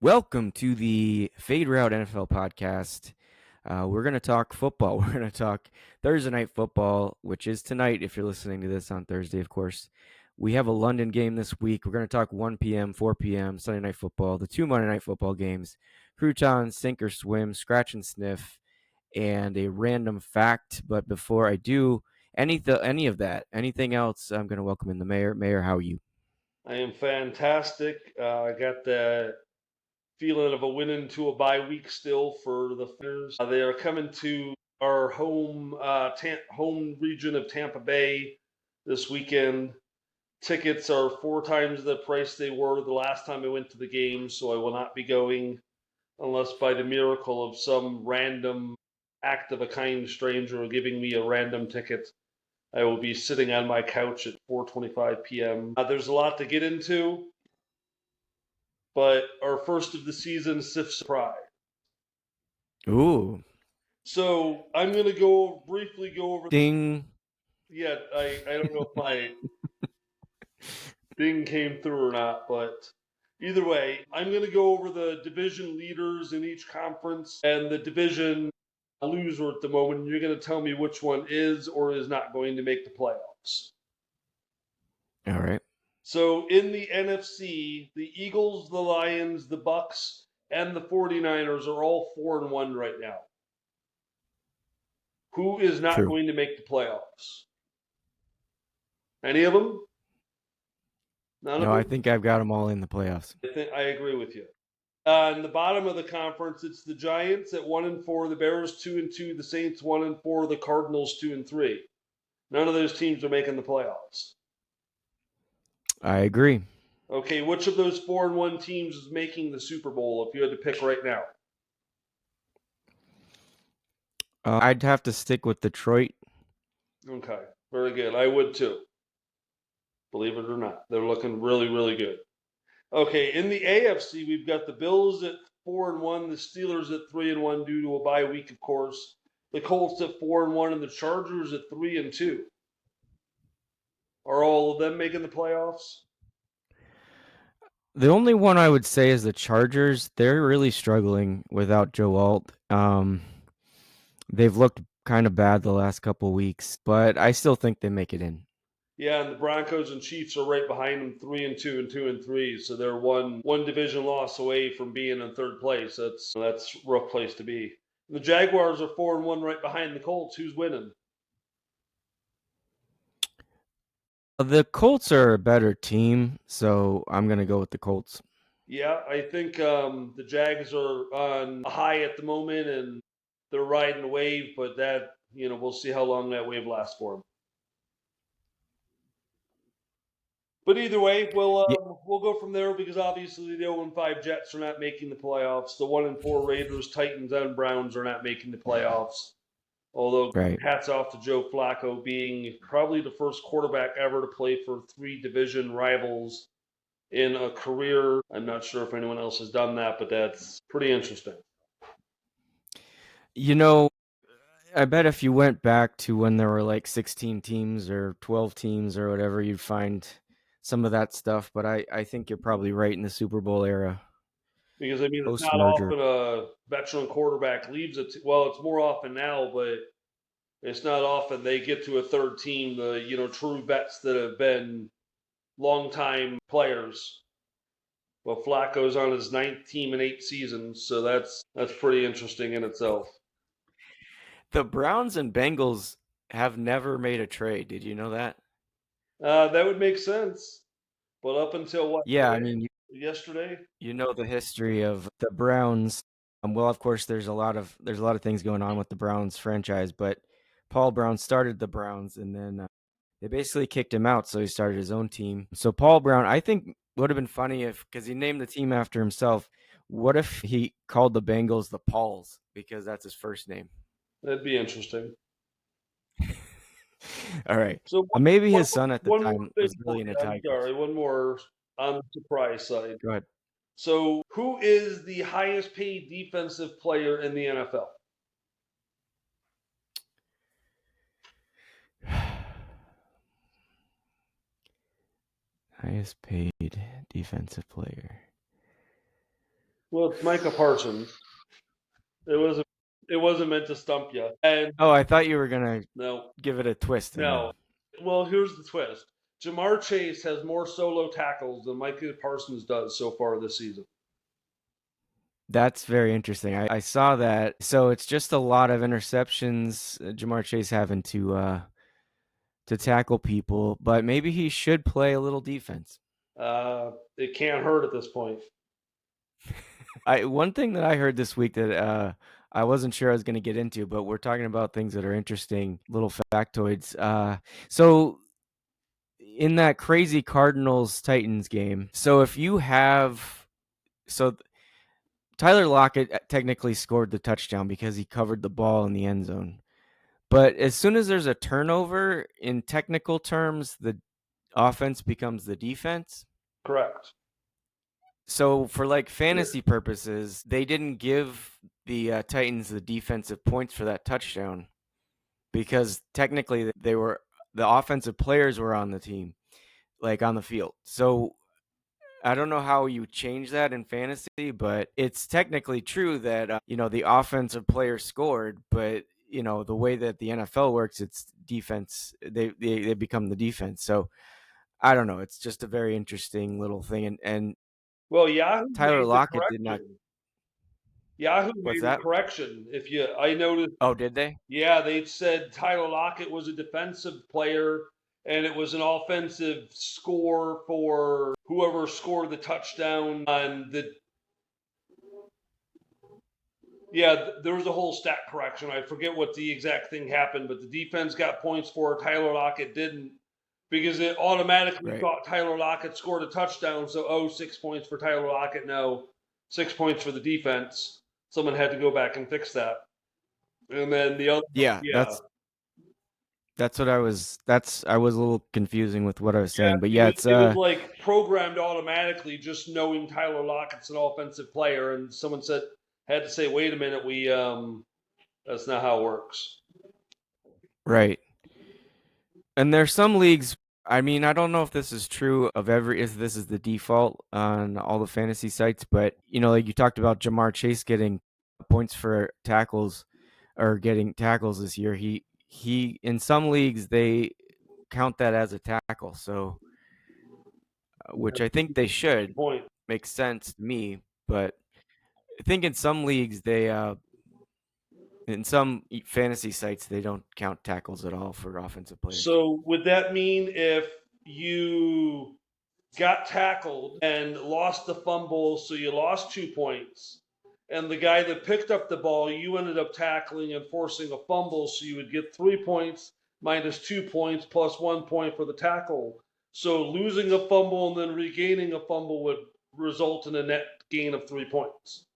Welcome to the Fade Route NFL podcast. We're going to talk football. We're going to talk Thursday night football, which is tonight if you're listening to this on Thursday, of course. We have a London game this week. We're going to talk 1 p.m., 4 p.m., Sunday night football, the two Monday night football games, Crouton, Sink or Swim, Scratch and Sniff, and a random fact. But before I do any of that, anything else, I'm going to welcome in the mayor. Mayor, how are you? I am fantastic. I got the feeling of a win into a bye week still for the Flyers. They are coming to our home region of Tampa Bay this weekend. Tickets are 4 times the price they were the last time I went to the game, so I will not be going unless by the miracle of some random act of a kind stranger giving me a random ticket. I will be sitting on my couch at 4:25 p.m. There's a lot to get into, but our first of the season surprise. Ooh, So I'm gonna briefly go over. ding. Yeah, I don't know if my ding came through or not, but either way, I'm gonna go over the division leaders in each conference and the division loser at the moment. You're gonna tell me which one is or is not going to make the playoffs. All right. So in the NFC, the Eagles, the Lions, the Bucks, and the 49ers are all 4-1 right now. Who is not True. going to make the playoffs? Any of them? None of No, I them? think I've got them all in the playoffs. I agree with you. In the bottom of the conference, it's the Giants at 1-4, the Bears 2-2, the Saints 1-4, the Cardinals 2-3. None of those teams are making the playoffs. I agree. Okay, which of those 4-1 teams is making the Super Bowl if you had to pick right now? I'd have to stick with Detroit. Okay, very good. I would too. Believe it or not, they're looking really, really good. Okay, in the AFC, we've got the Bills at 4-1, the Steelers at 3-1 due to a bye week, of course. The Colts at 4-1, and the Chargers at 3-2. Are all of them making the playoffs? The only one I would say is the Chargers. They're really struggling without Joe Alt. They've looked kind of bad the last couple weeks, but I still think they make it in. Yeah, and the Broncos and Chiefs are right behind them, 3-2 and 2-3. So they're one division loss away from being in third place. That's a rough place to be. The Jaguars are 4-1 right behind the Colts. Who's winning? The Colts are a better team, so I'm going to go with the Colts. Yeah, I think the Jags are on a high at the moment, and they're riding the wave. But we'll see how long that wave lasts for them. But either way, Yeah, we'll go from there because obviously the 0-5 Jets are not making the playoffs. The 1-4 Raiders, Titans, and Browns are not making the playoffs. Although right. hats off to Joe Flacco being probably the first quarterback ever to play for 3 division rivals in a career. I'm not sure if anyone else has done that, but that's pretty interesting. You know, I bet if you went back to when there were like 16 teams or 12 teams or whatever, you'd find some of that stuff. But I think you're probably right in the Super Bowl era, Because I mean, it's post not merger. often a veteran quarterback leaves it. Well, it's more often now, but it's not often they get to a third team. The true vets that have been longtime players. Well, Flacco's on his 9th team in 8 seasons, so that's pretty interesting in itself. The Browns and Bengals have never made a trade. Did you know that? That would make sense, but up until what Yeah, I today? mean, Yesterday? you know the history of the Browns. Well, of course, there's a lot of things going on with the Browns franchise, but Paul Brown started the Browns, and then they basically kicked him out, so he started his own team. So Paul Brown, I think, would have been funny if, because he named the team after himself. What if he called the Bengals the Pauls because that's his first name? That'd be interesting. All right. So Maybe one, his son at the one more time thing was for really into you. I'm Tigers. sorry. One more on the surprise side. Go ahead. So, who is the highest paid defensive player in the NFL? Highest paid defensive player. Well, it's Micah Parsons. It wasn't meant to stump you. And Oh, I thought you were gonna no, give it a twist. no. Well, here's the twist. Jamar Chase has more solo tackles than Micah Parsons does so far this season. That's very interesting. I saw that. So it's just a lot of interceptions. Jamar Chase having to tackle people, but maybe he should play a little defense. It can't hurt at this point. One thing that I heard this week that I wasn't sure I was going to get into, but we're talking about things that are interesting, little factoids. So in that crazy Cardinals Titans game, so if you have so Tyler Lockett technically scored the touchdown because he covered the ball in the end zone. But as soon as there's a turnover, in technical terms, the offense becomes the defense. Correct. So for like fantasy purposes, they didn't give the Titans the defensive points for that touchdown because technically the offensive players were on the team, like on the field. So I don't know how you change that in fantasy, but it's technically true that the offensive player scored, but the way that the NFL works, it's defense. They become the defense. So I don't know. It's just a very interesting little thing, and Well, Yahoo Tyler made the Lockett did not. correction. Yahoo What's made the that? correction. I noticed. Oh, did they? Yeah, they said Tyler Lockett was a defensive player, and it was an offensive score for whoever scored the touchdown on the. Yeah, there was a whole stat correction. I forget what the exact thing happened, but the defense got points for it. Tyler Lockett didn't because it automatically Right. thought Tyler Lockett scored a touchdown. So, 6 points for Tyler Lockett. No, 6 points for the defense. Someone had to go back and fix that. And then the other, Yeah, yeah, that's what I was. I was a little confusing with what I was saying, but yeah, it's it was like programmed automatically, just knowing Tyler Lockett's an offensive player, and someone had to say, "Wait a minute, that's not how it works." right. And there's some leagues. I mean, I don't know if this is true if this is the default on all the fantasy sites, but like you talked about Jamar Chase getting points for tackles or getting tackles this year. He in some leagues they count that as a tackle, so which I think they should. Point. Makes sense to me, but I think in some leagues in some fantasy sites they don't count tackles at all for offensive players. So would that mean if you got tackled and lost the fumble, so you lost 2 points, and the guy that picked up the ball, you ended up tackling and forcing a fumble, so you would get 3 points minus 2 points plus 1 point for the tackle. So losing a fumble and then regaining a fumble would result in a net gain of 3 points.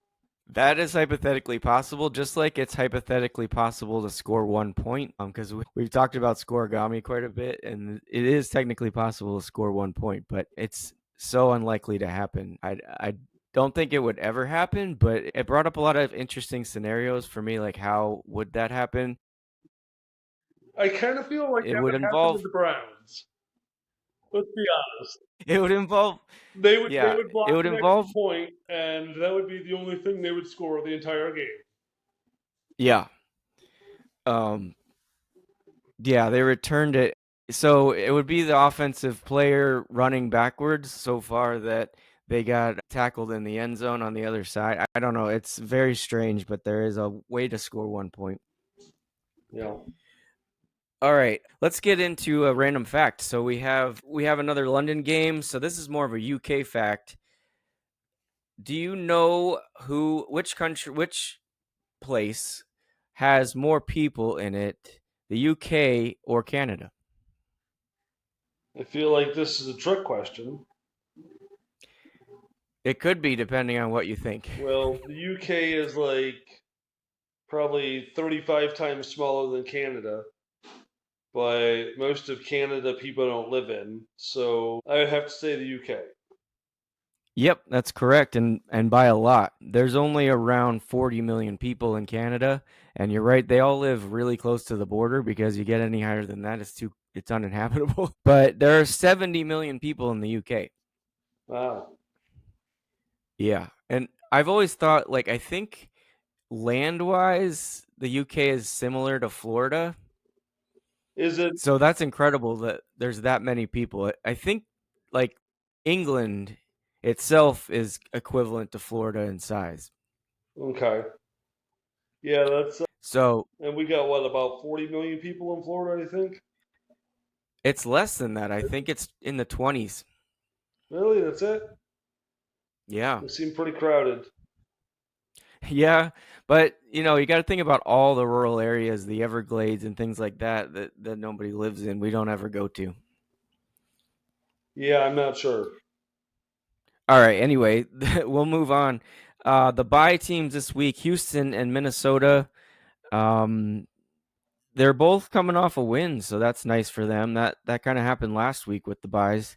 That is hypothetically possible, just like it's hypothetically possible to score 1 point. Because we've talked about scoregami quite a bit, and it is technically possible to score 1 point, but it's so unlikely to happen. I don't think it would ever happen, but it brought up a lot of interesting scenarios for me, like how would that happen? I kind of feel like It that would would happen to involve. the Browns. Let's be honest. It would involve. They Yeah, would it block would an extra involve. point, and that would be the only thing they would score the entire game. Yeah. Um. Yeah, they returned it. So it would be the offensive player running backwards so far that they got tackled in the end zone on the other side. I don't know. It's very strange, but there is a way to score 1 point. Yeah. All right, let's get into a random fact. So we have another London game. So this is more of a UK fact. Do you know which place has more people in it, the UK or Canada? I feel like this is a trick question. It could be, depending on what you think. Well, the UK is like probably 35 times smaller than Canada, but most of Canada people don't live in. So I would have to say the UK. Yep, that's correct, and by a lot. There's only around 40 million people in Canada, and you're right, they all live really close to the border because you get any higher than that, it's uninhabitable. But there are 70 million people in the UK. Wow. Yeah, and I've always thought, like, I think land-wise, the UK is similar to Florida. Is it So that's incredible that there's that many people. I think, like, England itself is equivalent to Florida in size. okay? Yeah, that's So and we got what about 40 million people in Florida, I think. it's less than that. I think it's in the 20s. Really, that's it. Yeah. They seem pretty crowded. Yeah, but you got to think about all the rural areas, the Everglades and things like that nobody lives in. We don't ever go to. Yeah, I'm not sure. All right, anyway, we'll move on. The bye teams this week, Houston and Minnesota. Um, they're both coming off a win, so that's nice for them. That kind of happened last week with the buys.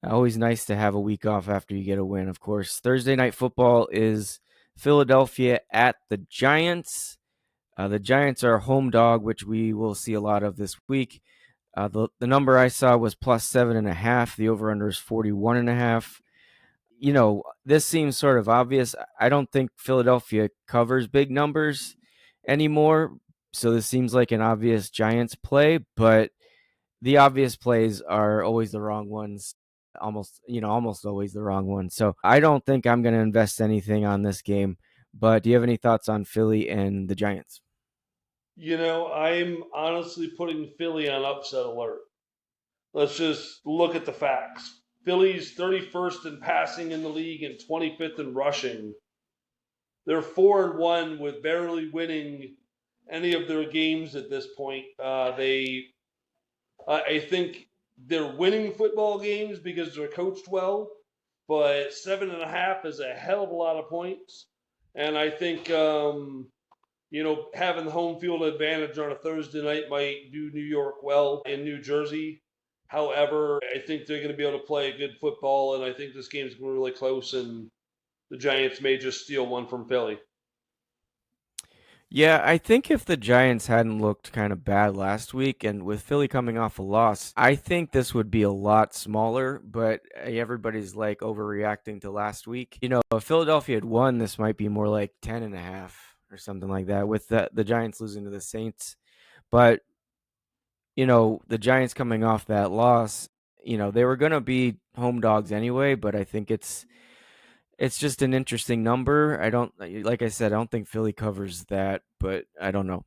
Always nice to have a week off after you get a win, of course. Thursday night football is Philadelphia at the Giants. The Giants are a home dog, which we will see a lot of this week. The number I saw was +7.5. The over under is 41.5. This seems sort of obvious. I don't think Philadelphia covers big numbers anymore. So this seems like an obvious Giants play, but the obvious plays are always the wrong ones. Almost always the wrong ones. So I don't think I'm going to invest anything on this game. But do you have any thoughts on Philly and the Giants? I'm honestly putting Philly on upset alert. Let's just look at the facts. Philly's 31st in passing in the league and 25th in rushing. They're 4-1 with barely winning any of their games at this point. I think they're winning football games because they're coached well, but 7.5 is a hell of a lot of points. And I think having the home field advantage on a Thursday night might do New York well in New Jersey. However, I think they're going to be able to play good football, and I think this game's going to be really close, and the Giants may just steal one from Philly. Yeah, I think if the Giants hadn't looked kind of bad last week and with Philly coming off a loss, I think this would be a lot smaller, but everybody's like overreacting to last week. If Philadelphia had won, this might be more like 10.5 or something like that with the Giants losing to the Saints. But, the Giants coming off that loss, they were going to be home dogs anyway, but I think it's just an interesting number. I don't like I said, I don't think Philly covers that, but I don't know.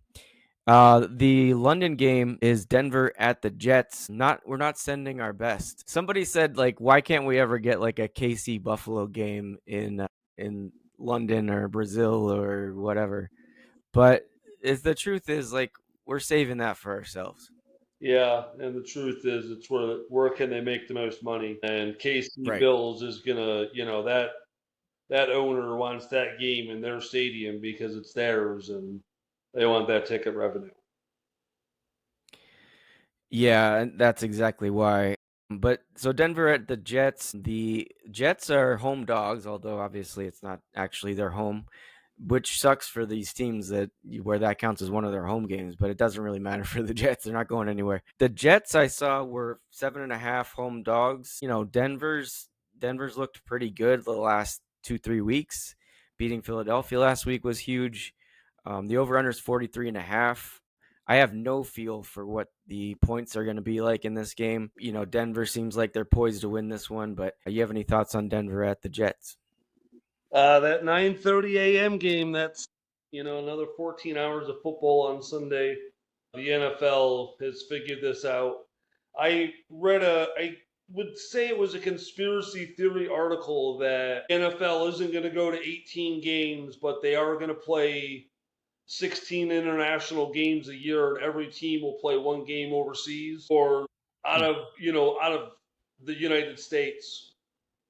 The London game is Denver at the Jets. We're not sending our best. Somebody said, like, why can't we ever get like a KC Buffalo game in London or Brazil or whatever? But the truth is, like, we're saving that for ourselves. Yeah, and the truth is, it's where can they make the most money? And KC Right. Bills is gonna, that owner wants that game in their stadium because it's theirs, and they want that ticket revenue. Yeah, and that's exactly why. But so Denver at the Jets. The Jets are home dogs, although obviously it's not actually their home, which sucks for these teams where that counts as one of their home games. But it doesn't really matter for the Jets; they're not going anywhere. The Jets I saw were 7.5 home dogs. Denver's looked pretty good the last 2-3 weeks. Beating Philadelphia last week was huge. The over under is 43.5. I have no feel for what the points are going to be like in this game. Denver seems like they're poised to win this one, but you have any thoughts on Denver at the Jets? That 9:30 a.m. game. That's another 14 hours of football on Sunday. The NFL has figured this out. I would say it was a conspiracy theory article that NFL isn't going to go to 18 games, but they are going to play 16 international games a year, and every team will play one game overseas or out Hmm. of out of the United States.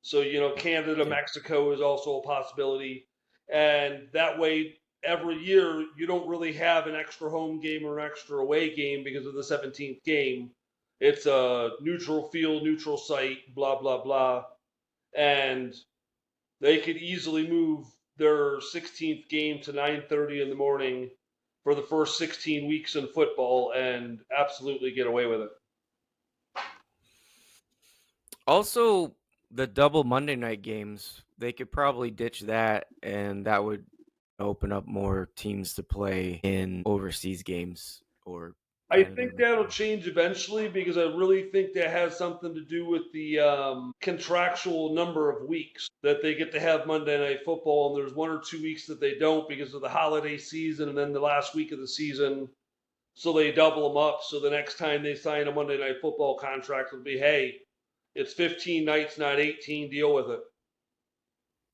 So, Canada, Yeah. Mexico is also a possibility. And that way, every year, you don't really have an extra home game or an extra away game because of the 17th game. It's a neutral field, neutral site, blah, blah, blah. And they could easily move their 16th game to 9:30 in the morning for the first 16 weeks in football and absolutely get away with it. Also, the double Monday night games, they could probably ditch that, and that would open up more teams to play in overseas games or I Canada. think that'll change eventually because I really think that has something to do with the contractual number of weeks that they get to have Monday Night Football, and there's 1 or 2 weeks that they don't because of the holiday season, and then the last week of the season, so they double them up. So the next time they sign a Monday Night Football contract, will be, hey, it's 15 nights, not 18. Deal with it.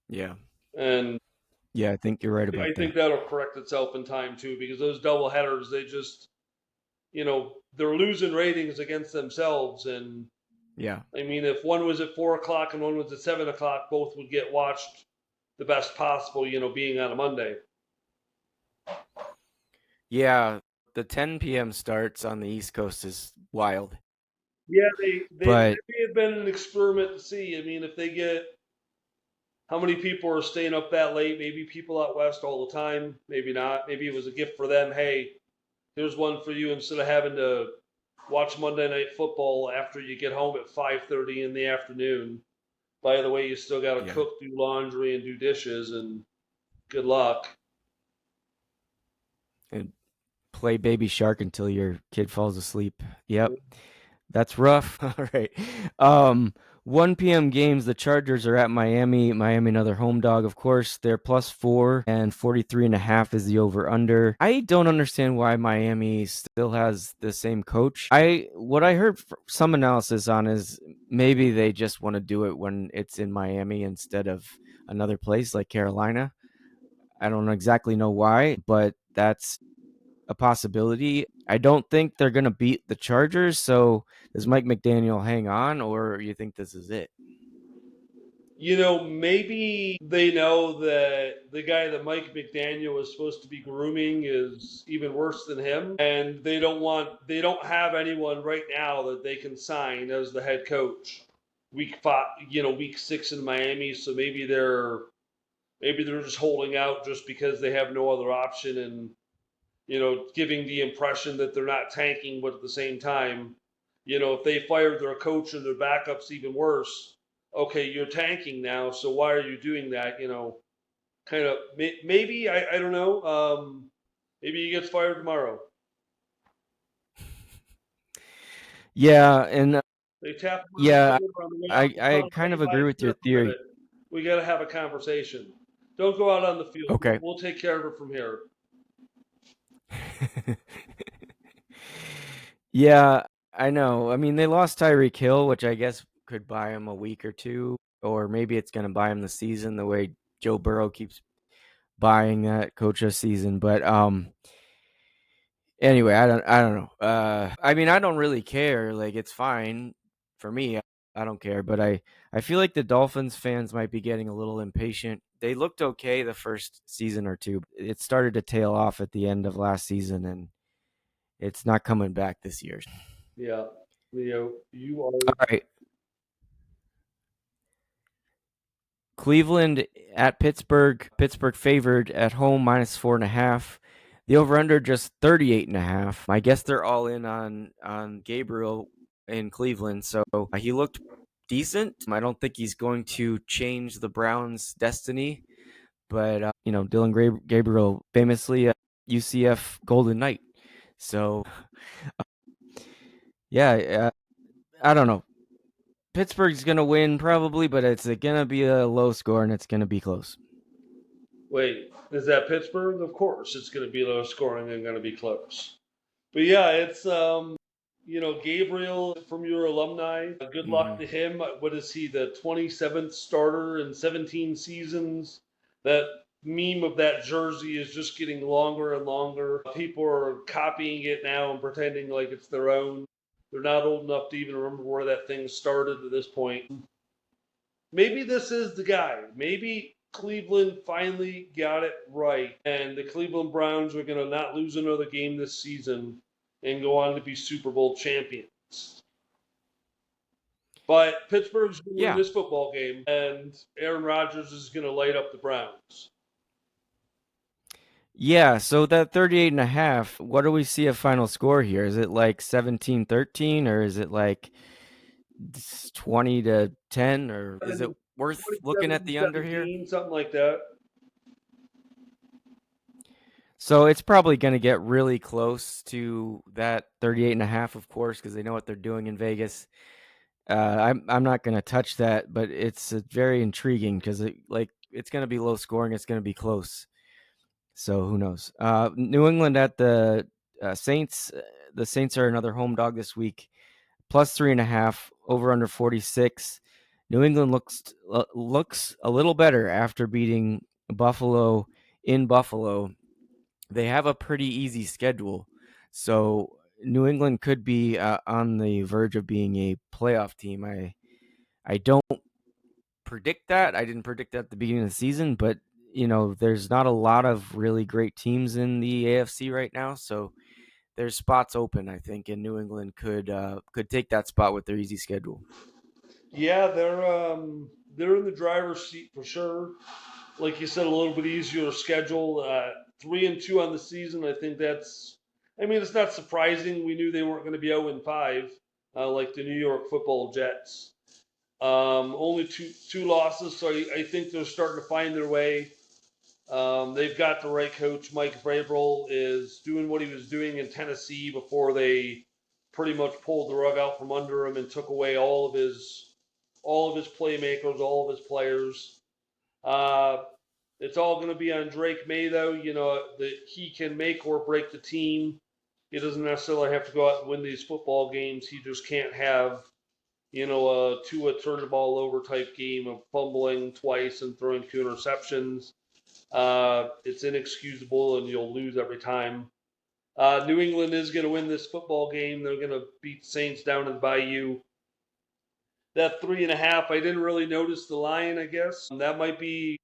Yeah. And Yeah, I think you're right I about think that. that'll correct itself in time too, because those double headers, they're losing ratings against themselves. And Yeah. I mean, if one was at 4 o'clock and one was at 7 o'clock, both would get watched the best possible, being on a Monday. Yeah, the 10 p.m. starts on the East Coast is wild. Yeah, they But may have been an experiment to see. I mean, if they get how many people are staying up that late, maybe people out west all the time, maybe not. Maybe it was a gift for them. Hey, here's one for you instead of having to watch Monday Night Football after you get home at 5:30 in the afternoon. By the way, you still got to yeah, cook, do laundry, and do dishes, and good luck. and play Baby Shark until your kid falls asleep. Yep. That's rough. All right. Um, 1 p.m. games. The Chargers are at Miami. Miami, another home dog, of course. They're +4 and 43.5 is the over/under. I don't understand why Miami still has the same coach. What I heard some analysis on is maybe they just want to do it when it's in Miami instead of another place like Carolina. I don't exactly know why, but that's a possibility. I don't think they're going to beat the Chargers. So does Mike McDaniel hang on, or you think this is it? Maybe they know that the guy that Mike McDaniel is supposed to be grooming is even worse than him, and they don't have anyone right now that they can sign as the head coach. Week 5, week 6 in Miami, so maybe they're just holding out just because they have no other option, and giving the impression that they're not tanking, but at the same time, if they fired their coach and their backup's even worse, okay, you're tanking now, so why are you doing that? Kind of maybe I don't know. Maybe he gets fired tomorrow. Yeah, and They tap him on the yeah, shoulder on the way out. I They tell I him, kind hey, of agree Mike, with here your for a theory. minute. We got to have a conversation. Don't go out on the field. Okay. We'll take care of it from here. Yeah, I know. I mean, they lost Tyreek Hill, which I guess could buy him a week or two, or maybe it's going to buy him the season the way Joe Burrow keeps buying that coach a season. But anyway, I don't know. I mean, I don't really care. Like, it's fine for me. I don't care, but I feel like the Dolphins fans might be getting a little impatient. They looked okay the first season or two. It started to tail off at the end of last season, and it's not coming back this year. Yeah, Leo, you are. All right, Cleveland at Pittsburgh. Pittsburgh favored at home -4.5. The over under just 38.5. I guess they're all in on Gabriel in Cleveland. So he looked decent. I don't think he's going to change the Browns' destiny. But Dylan Gabriel famously UCF Golden Knight. So yeah, I don't know. Pittsburgh's gonna win probably, but it's gonna be a low score and it's gonna be close. Wait, is that Pittsburgh? Of course, it's going to be low scoring and going to be close. But yeah, it's Gabriel from your alumni. Good luck Hmm. to him. What is he? The 27th starter in 17 seasons. That meme of that jersey is just getting longer and longer. People are copying it now and pretending like it's their own. They're not old enough to even remember where that thing started at this point. Maybe this is the guy. Maybe Cleveland finally got it right, and the Cleveland Browns are going to not lose another game this season and go on to be Super Bowl champions. But Pittsburgh's going to win Yeah. this football game, and Aaron Rodgers is going to light up the Browns. Yeah, so that 38.5, what do we see a final score here? Is it like 17-13 or is it like 20-10, or is it worth looking 27 at to the under here? 17, something like that. So it's probably going to get really close to that 38.5, of course, because they know what they're doing in Vegas. I'm not going to touch that, but it's very intriguing because it's going to be low scoring. It's going to be close. So who knows? New England at the Saints. The Saints are another home dog this week. Plus 3.5, over under 46. New England looks a little better after beating Buffalo in Buffalo. They have a pretty easy schedule, so New England could be on the verge of being a playoff team. I don't predict that. I didn't predict that at the beginning of the season, but there's not a lot of really great teams in the AFC right now, so there's spots open, I think, and New England could take that spot with their easy schedule. Yeah, they're in the driver's seat for sure. Like you said, a little bit easier schedule. 3-2 on the season. I think that's. I mean, it's not surprising. We knew they weren't going to be 0-5, like the New York Football Jets. Only two losses, so I think they're starting to find their way. They've got the right coach. Mike Vrabel is doing what he was doing in Tennessee before they pretty much pulled the rug out from under him and took away all of his playmakers, all of his players. Uh, it's all going to be on Drake May, though. That he can make or break the team. He doesn't necessarily have to go out and win these football games. He just can't have, a Tua turn the ball over type game of fumbling twice and throwing 2 interceptions. It's inexcusable, and you'll lose every time. New England is going to win this football game. They're going to beat Saints down in the Bayou. That 3.5, I didn't really notice the line. I guess that might be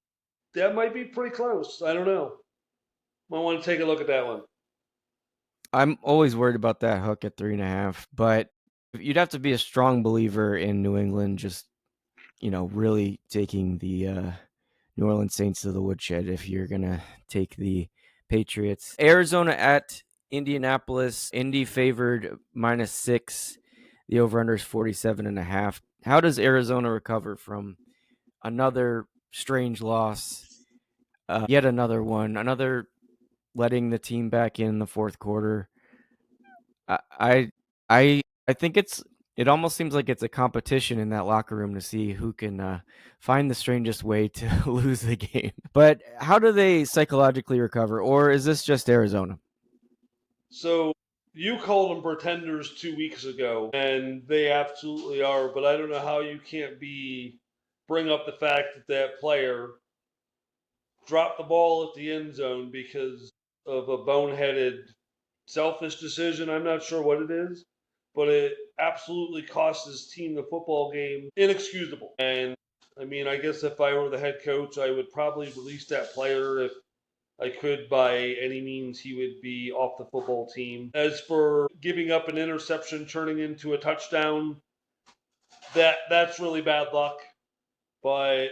pretty close. I don't know. Might want to take a look at that one. I'm always worried about that hook at 3.5, but you'd have to be a strong believer in New England just, really taking the New Orleans Saints to the woodshed if you're going to take the Patriots. Arizona at Indianapolis. Indy favored -6. The over-under is 47.5. How does Arizona recover from another strange loss? Yet another one. Another letting the team back in the fourth quarter. I I think it almost seems like it's a competition in that locker room to see who can find the strangest way to lose the game. But how do they psychologically recover, or is this just Arizona? So you called them pretenders 2 weeks ago, and they absolutely are. But I don't know how you can't bring up the fact that player dropped the ball at the end zone because of a boneheaded, selfish decision. I'm not sure what it is, but it absolutely cost his team the football game. Inexcusable. And I mean, I guess if I were the head coach, I would probably release that player if I could by any means. He would be off the football team. As for giving up an interception turning into a touchdown, that's really bad luck. But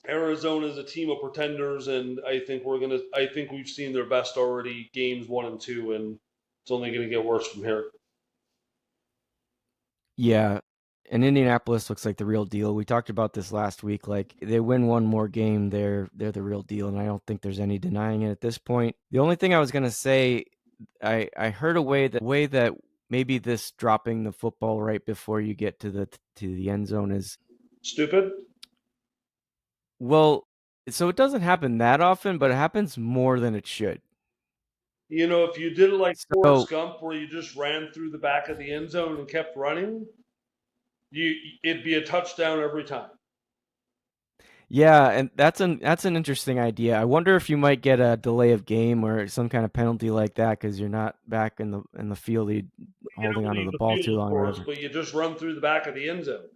Arizona is a team of pretenders, and I think we've seen their best already, games 1 and 2, and it's only gonna get worse from here. Yeah, and Indianapolis looks like the real deal. We talked about this last week. Like they win one more game, they're the real deal, and I don't think there's any denying it at this point. The only thing I was gonna say, I heard a way that maybe this dropping the football right before you get to the end zone is Stupid. well, so it doesn't happen that often, but it happens more than it should. If you did it like So Forrest Gump, where you just ran through the back of the end zone and kept running, it'd be a touchdown every time. yeah, and that's an interesting idea. I wonder if you might get a delay of game or some kind of penalty like that because you're not back in the field You holding don't onto leave the the ball too field, of long or course, whatever. but you just run through the back of the end zone.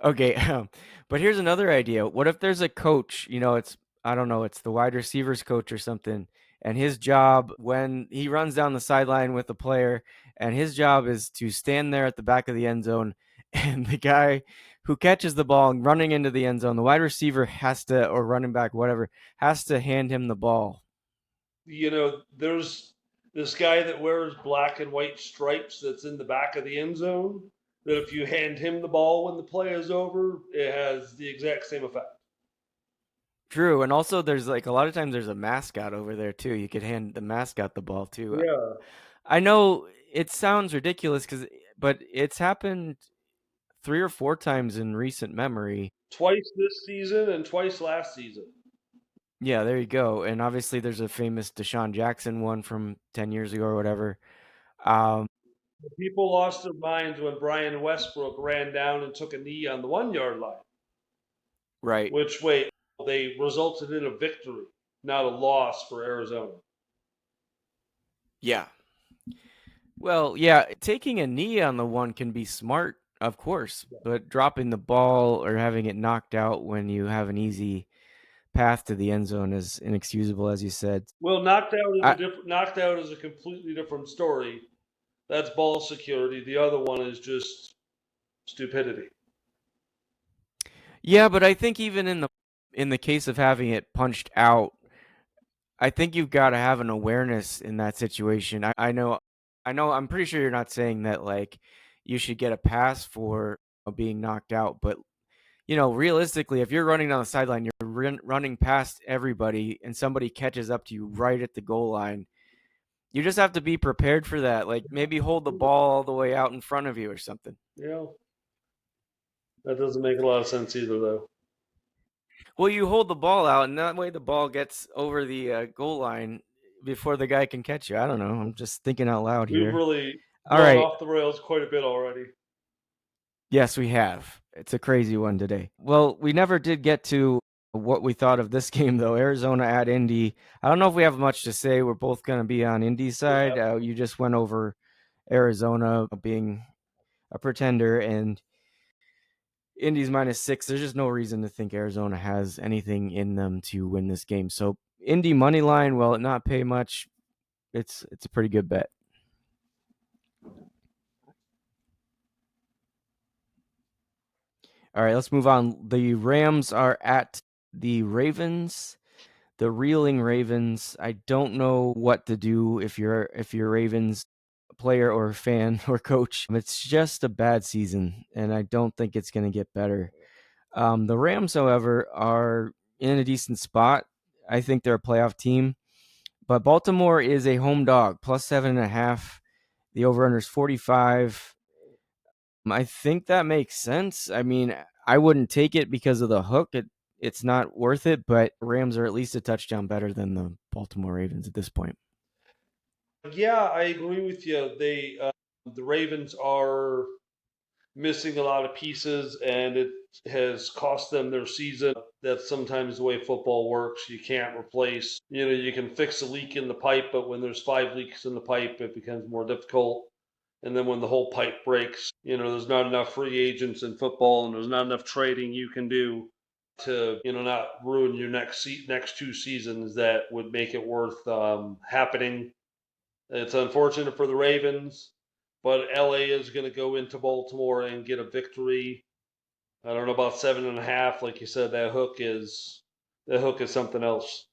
Okay, but here's another idea. What if there's a coach, it's I don't know, it's the wide receivers coach or something, and his job when he runs down the sideline with the player, and his job is to stand there at the back of the end zone, and the guy who catches the ball and running into the end zone, the wide receiver has to, or running back, whatever, has to hand him the ball. There's this guy that wears black and white stripes that's in the back of the end zone. that if you hand him the ball when the play is over, it has the exact same effect. True, and also there's like a lot of times there's a mascot over there too. You could hand the mascot the ball too. Yeah, I know it sounds ridiculous but it's happened 3 or 4 times in recent memory. twice this season and twice last season. Yeah, there you go. And obviously there's a famous Deshaun Jackson one from 10 years ago or whatever. Um, People lost their minds when Brian Westbrook ran down and took a knee on the 1 yard line, right. which way they resulted in a victory, not a loss for Arizona. Yeah. Well, yeah, taking a knee on the one can be smart, of course, but dropping the ball or having it knocked out when you have an easy path to the end zone is inexcusable, as you said. Well, I, knocked out is a completely different story. That's ball security. The other one is just stupidity. yeah, but I think even in the case of having it punched out, I think you've got to have an awareness in that situation. I'm pretty sure you're not saying that like you should get a pass for being knocked out, but realistically, if you're running down the sideline, you're running past everybody and somebody catches up to you right at the goal line. You just have to be prepared for that. Like maybe hold the ball all the way out in front of you or something. Yeah, that doesn't make a lot of sense either, though. Well, you hold the ball out, and that way the ball gets over the goal line before the guy can catch you. I don't know. I'm just thinking out loud We've here. really All gone right. off the rails quite a bit already. Yes, we have. It's a crazy one today. Well, we never did get to what we thought of this game, though. Arizona at Indy. I don't know if we have much to say. We're both going to be on Indy's side. Yeah. You just went over Arizona being a pretender and Indy's -6. There's just no reason to think Arizona has anything in them to win this game. So Indy money line, while it not pay much, it's a pretty good bet. All right, let's move on. The Rams are at the Ravens. The reeling Ravens. I don't know what to do if you're Ravens player or fan or coach. It's just a bad season, and I don't think it's going to get better. The Rams, however, are in a decent spot. I think they're a playoff team, but Baltimore is a home dog, +7.5. The over/under is 45. I think that makes sense. I mean, I wouldn't take it because of the hook. It's not worth it, but Rams are at least a touchdown better than the Baltimore Ravens at this point. Yeah, I agree with you. The Ravens are missing a lot of pieces, and it has cost them their season. That's sometimes the way football works. You can't replace, you can fix a leak in the pipe, but when there's 5 leaks in the pipe, it becomes more difficult. And then when the whole pipe breaks, there's not enough free agents in football, and there's not enough trading you can do to, not ruin your next 2 seasons that would make it worth happening. It's unfortunate for the Ravens, but LA is going to go into Baltimore and get a victory. I don't know about 7.5. Like you said, that hook is something else.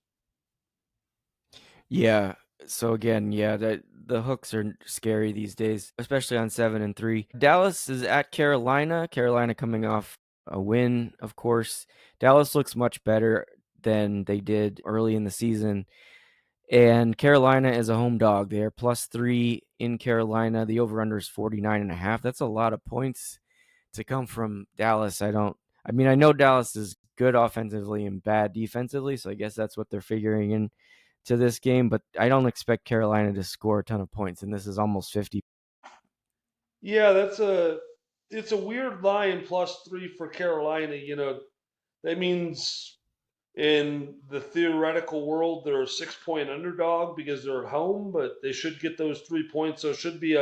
Yeah. So again, yeah, the hooks are scary these days, especially on 7-3. Dallas is at Carolina. Carolina coming off a win, of course. Dallas looks much better than they did early in the season. And Carolina is a home dog. They are +3 in Carolina. The over/under is 49.5. That's a lot of points to come from Dallas. I know Dallas is good offensively and bad defensively, so I guess that's what they're figuring in to this game, but I don't expect Carolina to score a ton of points, and this is almost 50. Yeah, it's a weird line +3 for Carolina. That means in the theoretical world they're a 6-point underdog because they're at home, but they should get those 3 points. So it should be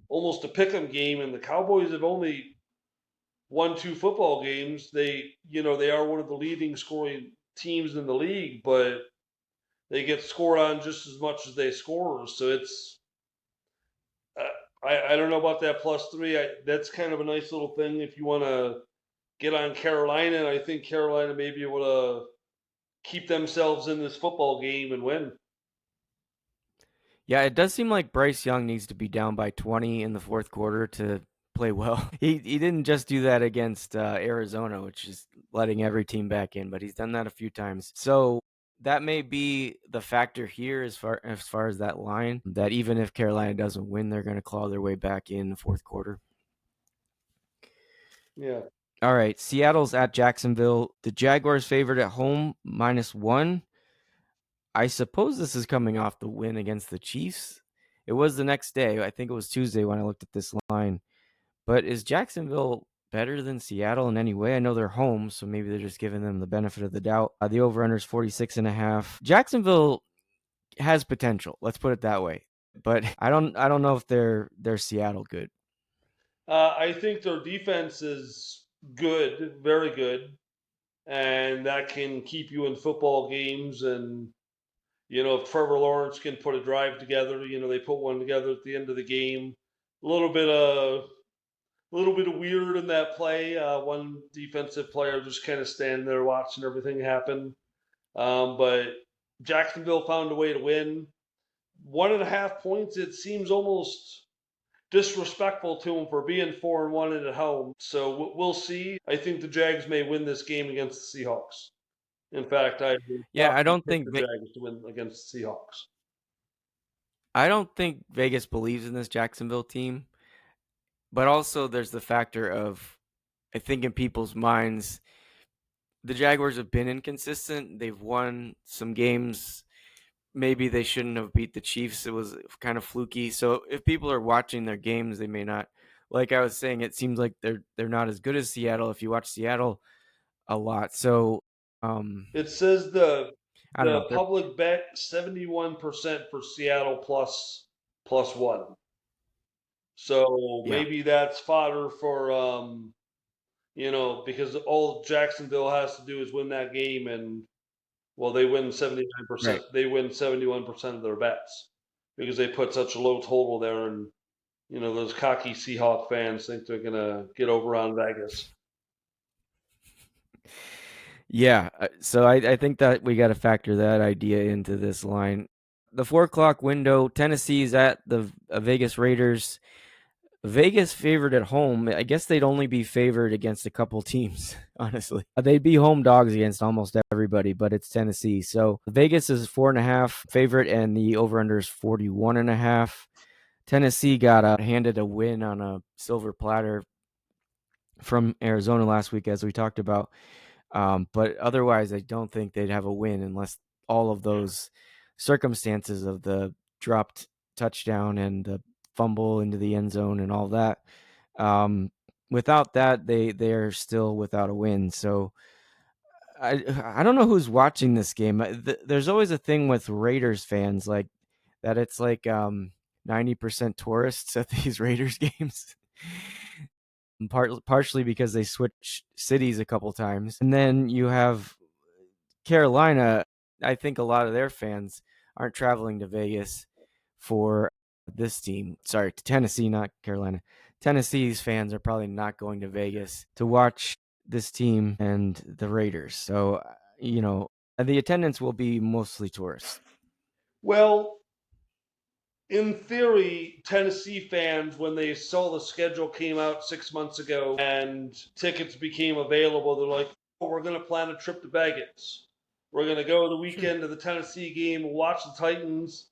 almost a pick'em game. And the Cowboys have only won 2 football games. They are one of the leading scoring teams in the league, but they get scored on just as much as they score. So I don't know about that +3. That's kind of a nice little thing if you want to get on Carolina. And I think Carolina may be able to keep themselves in this football game and win. Yeah, it does seem like Bryce Young needs to be down by 20 in the fourth quarter to play well. He didn't just do that against Arizona, which is letting every team back in, but he's done that a few times. So that may be the factor here as far as that line, that even if Carolina doesn't win, they're going to claw their way back in the fourth quarter. Yeah. All right, Seattle's at Jacksonville. The Jaguars favored at home -1. I suppose this is coming off the win against the Chiefs. It was the next day. I think it was Tuesday when I looked at this line. But is Jacksonville better than Seattle in any way? I know they're home, so maybe they're just giving them the benefit of the doubt. The over-under is 46.5. Jacksonville has potential. Let's put it that way. But I don't know if they're Seattle good. I think their defense is good, very good, and that can keep you in football games. And if Trevor Lawrence can put a drive together, they put one together at the end of the game. A little bit of weird in that play. One defensive player just kind of standing there watching everything happen. But Jacksonville found a way to win. 1.5 points. It seems almost disrespectful to them for being 4-1 and at home. So we'll see. I think the Jags may win this game against the Seahawks. In fact, I would Yeah, I probably don't pick think the Jags to win against the Seahawks. Vegas believes in this Jacksonville team, but also there's the factor of, I think in people's minds, the Jaguars have been inconsistent. They've won some games. Maybe they shouldn't have beat the Chiefs. It was kind of fluky. So if people are watching their games, they may not. Like I was saying, it seems like they're not as good as Seattle if you watch Seattle a lot. So It says the I don't know. public bet 71% for Seattle plus one. So Yeah, maybe that's fodder for because all Jacksonville has to do is win that game, and well, they win 79%. right. They win 71% of their bets because they put such a low total there, and those cocky Seahawk fans think they're gonna get over on Vegas. Yeah. So I think that we got to factor that idea into this line. The 4 o'clock window, Tennessee's at the Vegas Raiders. Vegas favored at home. I guess they'd only be favored against a couple teams, honestly. They'd be home dogs against almost everybody, but it's Tennessee. So Vegas is 4.5 favorite, and the over-under is 41.5. Tennessee got handed a win on a silver platter from Arizona last week, as we talked about. But otherwise, I don't think they'd have a win unless all of those circumstances of the dropped touchdown and the fumble into the end zone and all that. Without that, they're still without a win. So I don't know who's watching this game. There's always a thing with Raiders fans like that. It's like 90% tourists at these Raiders games. Partially because they switch cities a couple times, and then you have Carolina. I think a lot of their fans aren't traveling to Vegas for this team. Sorry, to Tennessee, not Carolina. Tennessee's fans are probably not going to Vegas to watch this team and the Raiders. So, the attendance will be mostly tourists. Well, in theory, Tennessee fans, when they saw the schedule came out 6 months ago and tickets became available, they're like, oh, we're going to plan a trip to Vegas. We're going to go the Sure. weekend to the Tennessee game, watch the Titans.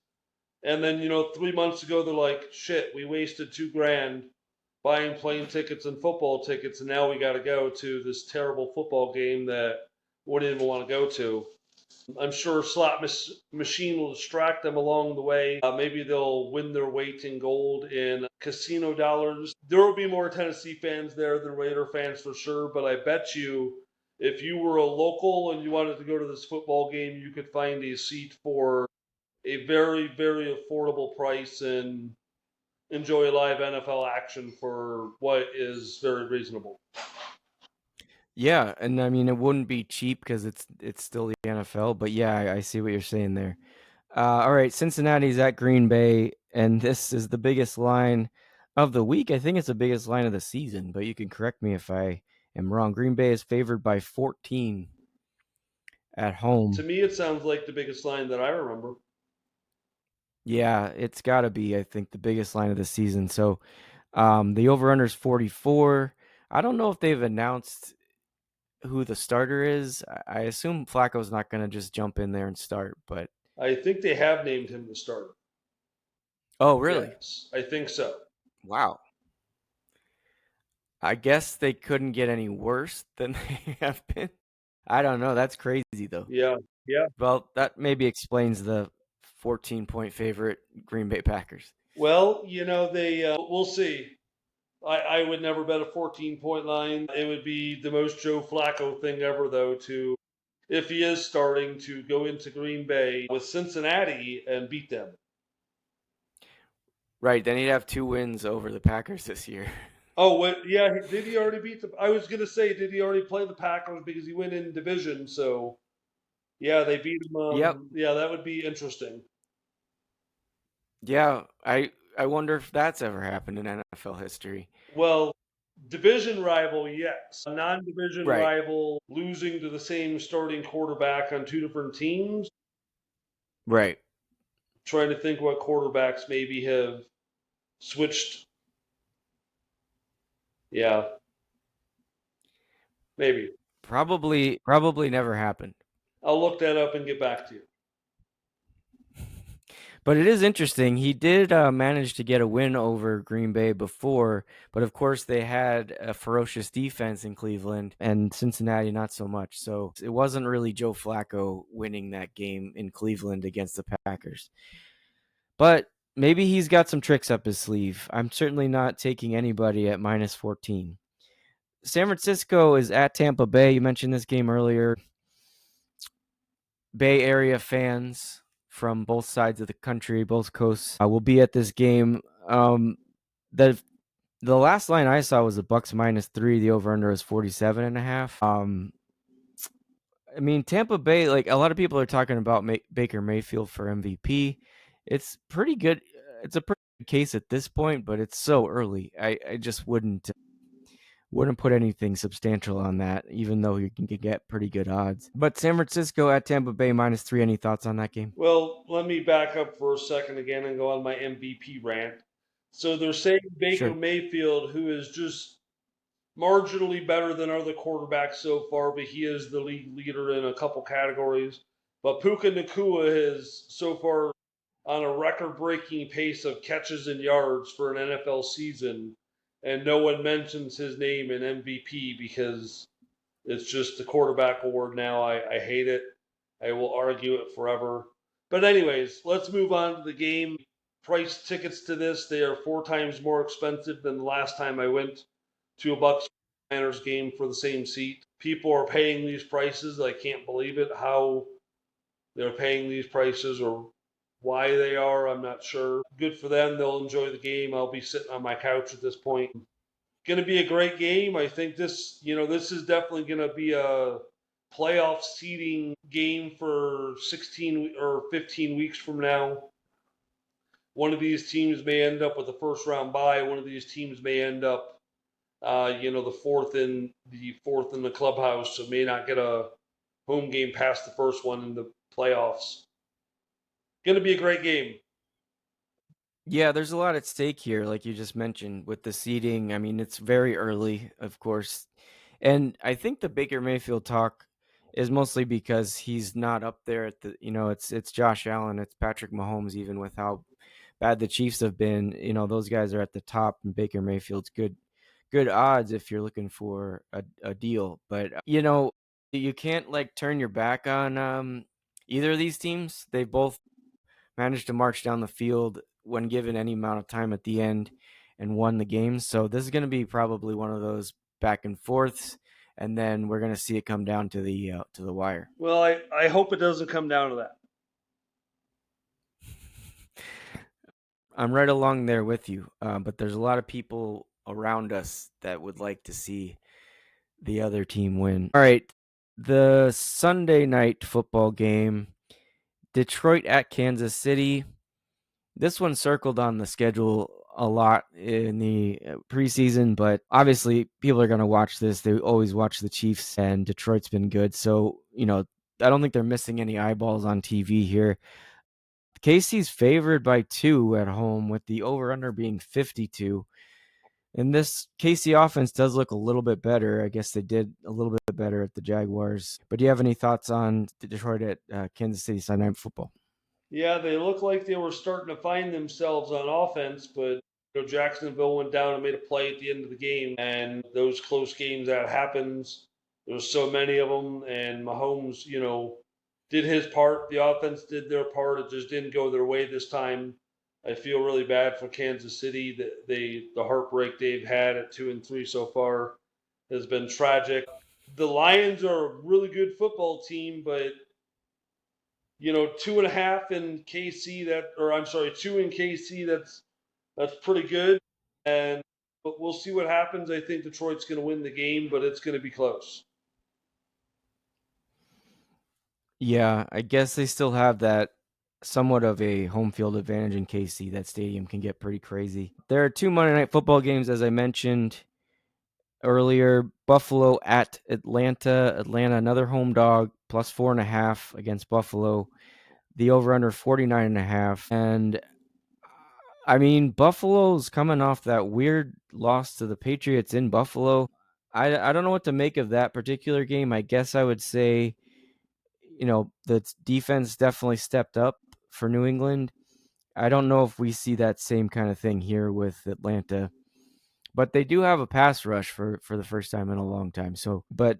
And then, 3 months ago, they're like, shit, we wasted $2,000 buying plane tickets and football tickets. And now we got to go to this terrible football game that we didn't even want to go to. I'm sure slot machine will distract them along the way. Maybe they'll win their weight in gold in casino dollars. There will be more Tennessee fans there than Raider fans for sure, but I bet you if you were a local and you wanted to go to this football game, you could find a seat for a very, very affordable price and enjoy live NFL action for what is very reasonable. Yeah, and I mean it wouldn't be cheap because it's still the NFL, but yeah, I see what you're saying there. All right, Cincinnati's at Green Bay, and this is the biggest line of the week. I think it's the biggest line of the season, but you can correct me if I am wrong. Green Bay is favored by 14 at To home. me, it sounds like the biggest line that I remember. Yeah, it's got to be, I think, the biggest line of the season. So The over-under is 44. I don't know if they've announced who the starter is. I assume Flacco's not going to just jump in there and start, but I think they have named him the starter. oh, really? Yes, I think so. Wow. I guess they couldn't get any worse than they have been. I don't know. That's crazy, though. Yeah, yeah. Well, that maybe explains the 14-point favorite Green Bay Packers. Well, we'll see. I would never bet a 14-point line. It would be the most Joe Flacco thing ever, though, to if he is starting to go into Green Bay with Cincinnati and beat them. Right, then he'd have 2 wins over the Packers this year. Oh, what? Yeah, did he already beat the? I was gonna say, did he already play the Packers because he went in division? So yeah, they beat him. Yep. Yeah, that would be interesting. Yeah, I wonder if that's ever happened in NFL history. Well, division rival, yes. A non-division Right. rival losing to the same starting quarterback on two different teams. Right. Trying to think what quarterbacks maybe have switched. Yeah, maybe. Probably never happened. I'll look that up and get back to you. But it is interesting. He did manage to get a win over Green Bay before, but of course they had a ferocious defense in Cleveland and Cincinnati not so much. So it wasn't really Joe Flacco winning that game in Cleveland against the Packers. But maybe he's got some tricks up his sleeve. I'm certainly not taking anybody at minus 14. San Francisco is at Tampa Bay. You mentioned this game earlier. Bay Area fans from both sides of the country, both coasts, will be at this game. The last line I saw was the Bucks -3. The over/under is 47.5. I mean, Tampa Bay, like a lot of people are talking about Baker Mayfield for MVP. It's pretty good. It's a pretty good case at this point, but it's so early. I just wouldn't put anything substantial on that, even though you can get pretty good odds. But San Francisco at Tampa Bay -3. Any thoughts on that game? Well, let me back up for a second again and go on my MVP rant. So they're saying Baker Sure. Mayfield, who is just marginally better than other quarterbacks so far, but he is the league leader in a couple categories. But Puka Nakua is so far on a record-breaking pace of catches and yards for an NFL season, and no one mentions his name in MVP because it's just the quarterback award now. I hate it. I will argue it forever. But anyways, let's move on to the game. Price tickets to this, they are 4 times more expensive than the last time I went to a Bucks Niners game for the same seat. People are paying these prices. I can't believe it. How they're paying these prices or why they are, I'm not sure. Good for them. They'll enjoy the game. I'll be sitting on my couch at this point. Going to be a great game. I think this is definitely going to be a playoff seeding game for 16 or 15 weeks from now. One of these teams may end up with a first round bye. One of these teams may end up, the fourth in the clubhouse, so may not get a home game past the first one in the playoffs. Going to be a great game. Yeah, there's a lot at stake here, like you just mentioned, with the seeding. I mean, it's very early, of course. And I think the Baker Mayfield talk is mostly because he's not up there at it's Josh Allen, it's Patrick Mahomes, even with how bad the Chiefs have been. Those guys are at the top, and Baker Mayfield's good odds if you're looking for a deal. But you can't like turn your back on either of these teams. They both managed to march down the field when given any amount of time at the end and won the game. So this is going to be probably one of those back and forths, and then we're going to see it come down to the wire. Well, I hope it doesn't come down to that. I'm right along there with you, but there's a lot of people around us that would like to see the other team win. All right, the Sunday night football game, Detroit at Kansas City. This one circled on the schedule a lot in the preseason, but obviously people are going to watch this. They always watch the Chiefs, and Detroit's been good. So, I don't think they're missing any eyeballs on TV here. KC's favored by 2 at home with the over-under being 52. And this KC offense does look a little bit better. I guess they did a little bit better at the Jaguars. But do you have any thoughts on Detroit at Kansas City Sunday Night Football? Yeah, they looked like they were starting to find themselves on offense, but Jacksonville went down and made a play at the end of the game. And those close games, that happens. There's so many of them, and Mahomes, did his part. The offense did their part. It just didn't go their way this time. I feel really bad for Kansas City. That the heartbreak they've had at 2-3 so far has been tragic. The Lions are a really good football team, but 2.5 in KC, or I'm sorry, 2 in KC. That's pretty good. But we'll see what happens. I think Detroit's going to win the game, but it's going to be close. Yeah, I guess they still have that somewhat of a home field advantage in KC. That stadium can get pretty crazy. There are 2 Monday Night Football games, as I mentioned earlier. Buffalo at Atlanta. Atlanta, another home dog, plus 4.5 against Buffalo. The over-under 49.5. And I mean, Buffalo's coming off that weird loss to the Patriots in Buffalo. I don't know what to make of that particular game. I guess I would say, the defense definitely stepped up for New England. I don't know if we see that same kind of thing here with Atlanta, but they do have a pass rush for the first time in a long time. So, but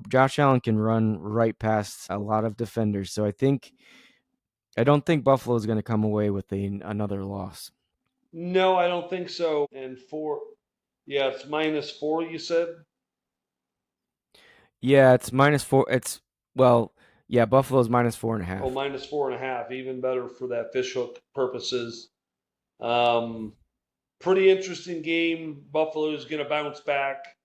Josh Allen can run right past a lot of defenders. So I don't think Buffalo is going to come away with another loss. No, I don't think so. And yeah, it's -4. You said. Yeah, it's -4. Well, yeah, Buffalo's minus four and a Oh, half. -4.5. Even better for that fishhook purposes. Um, Pretty interesting game. Buffalo's going to bounce back.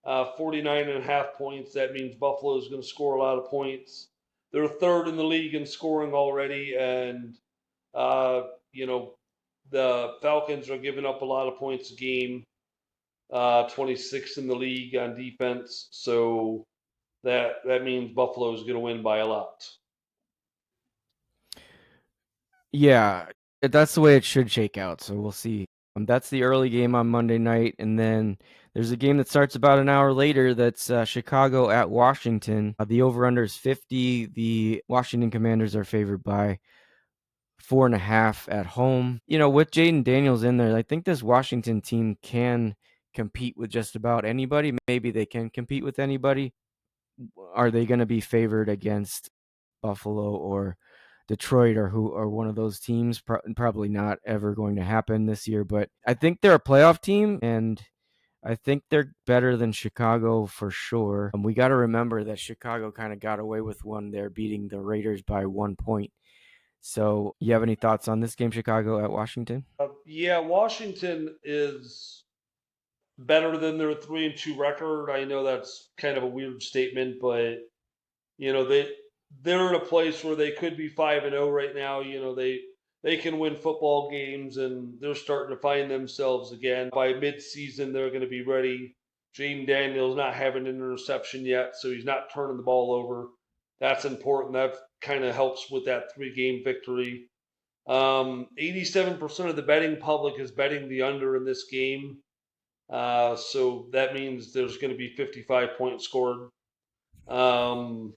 49.5 points. That means Buffalo's going to score a lot of points. They're third in the league in scoring already, and uh, you know the Falcons are giving up a lot of points a game. 26th in the league on defense, so that means Buffalo's going to win by a lot. Yeah, that's the way it should shake out. So we'll see. That's the early game on Monday night, and then there's a game that starts about an hour later. That's Chicago at Washington. The over/under is 50. The Washington Commanders are favored by 4.5 at home. With Jaden Daniels in there, I think this Washington team can compete with just about anybody. Maybe they can compete with anybody. Are they going to be favored against Buffalo or Detroit or one of those teams? Probably not ever going to happen this year, but I think they're a playoff team, and I think they're better than Chicago for sure. We got to remember that Chicago kind of got away with one there, beating the Raiders by 1 point. So, you have any thoughts on this game, Chicago at Washington? Yeah, Washington is better than their 3-2 record. I know that's kind of a weird statement, but they're in a place where they could be 5-0 right now. They can win football games, and they're starting to find themselves again. By midseason, they're going to be ready. Jaden Daniels not having an interception yet, so he's not turning the ball over. That's important. That kind of helps with that 3-game victory. 87% of the betting public is betting the under in this game. So that means there's going to be 55 points scored. Um,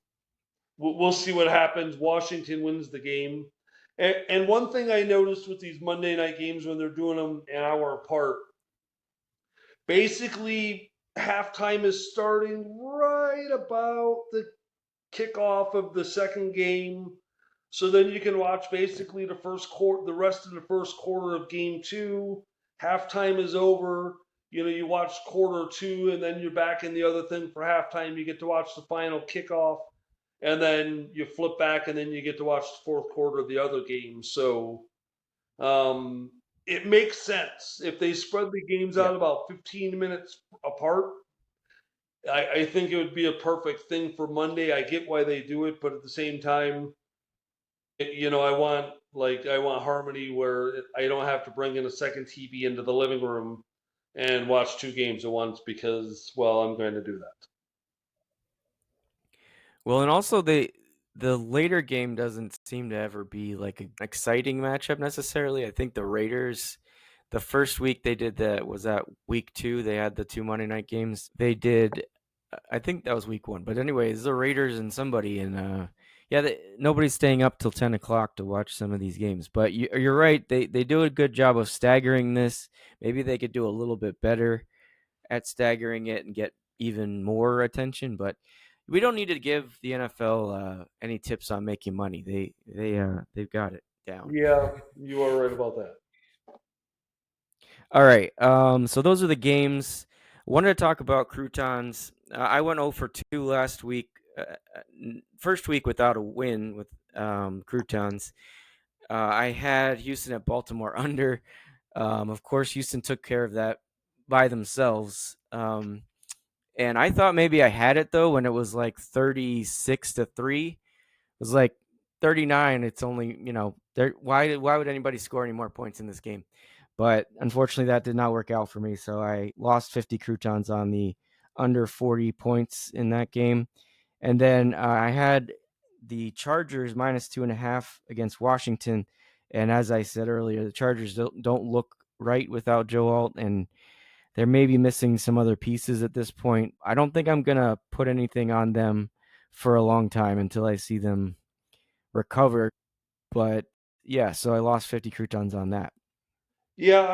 we'll see what happens. Washington wins the game. And one thing I noticed with these Monday night games when they're doing them an hour apart, basically halftime is starting right about the kickoff of the second game. So then you can watch basically the rest of the first quarter of game two. Halftime is over. You watch quarter two, and then you're back in the other thing for halftime. You get to watch the final kickoff, and then you flip back, and then you get to watch the fourth quarter of the other game. So it makes sense if they spread the games Yeah. out about 15 minutes apart. I think it would be a perfect thing for Monday. I get why they do it, but at the same time, I want harmony where I don't have to bring in a second TV into the living room and watch two games at once because, well, I'm going to do that. Well, and also the later game doesn't seem to ever be like an exciting matchup necessarily. I think the Raiders the first week they did was that week 2, they had the 2 Monday night games. They did, I think that was week 1. But anyways, the Raiders and somebody, and yeah, nobody's staying up till 10 o'clock to watch some of these games. But you're right, they do a good job of staggering this. Maybe they could do a little bit better at staggering it and get even more attention. But we don't need to give the NFL any tips on making money. They've got it down. Yeah, you are right about that. All right. So those are the games. Wanted to talk about croutons. I went 0 for 2 last week. First week without a win with croutons. I had Houston at Baltimore under. Of course, Houston took care of that by themselves. And I thought maybe I had it though when it was like 36-3. It was like 39. It's only, why would anybody score any more points in this game? But unfortunately, that did not work out for me. So I lost 50 croutons on the under 40 points in that game. And then I had the Chargers minus 2.5 against Washington. And as I said earlier, the Chargers don't look right without Joe Alt, and they're maybe missing some other pieces at this point. I don't think I'm going to put anything on them for a long time until I see them recover. But yeah, so I lost 50 croutons on that. Yeah,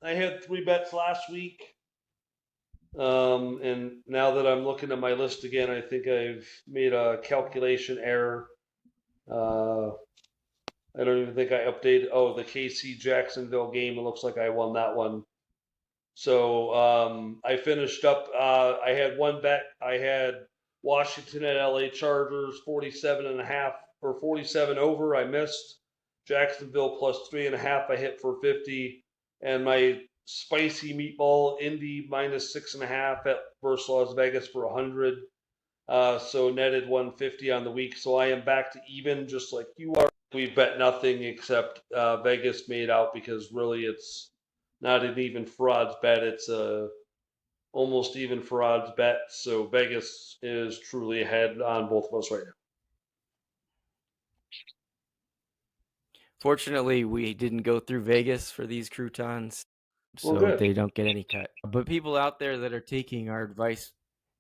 I had 3 bets last week. And now that I'm looking at my list again, I think I've made a calculation error. I don't even think I updated. Oh, the KC Jacksonville game. It looks like I won that one. So I finished up. I had one bet. I had Washington at LA Chargers 47.5 or 47 over. I missed. Jacksonville plus 3.5. I hit for 50, and my spicy meatball Indy minus 6.5 at versus Las Vegas for 100. So netted 150 on the week. So I am back to even, just like you are. We bet nothing except Vegas made out because really it's not an even for odds bet. It's a almost even for odds bet. So Vegas is truly ahead on both of us right now. Fortunately, we didn't go through Vegas for these croutons, Well, so good. they don't get any cut. But people out there that are taking our advice,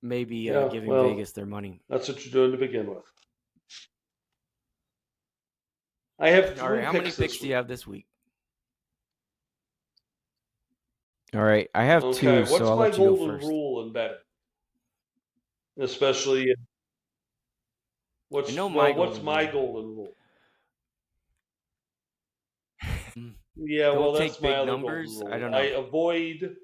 maybe Yeah, giving well, Vegas their money. that's what you're doing to begin with. I have All 3 right, how many picks picks this do you week. have this week? All right, I have Okay, 2, so what's I'll my let you go golden first. rule in betting? Especially, I know my what's golden my rule. golden rule? Yeah, well, Don't that's take my big other golden numbers. I rule. don't I know. avoid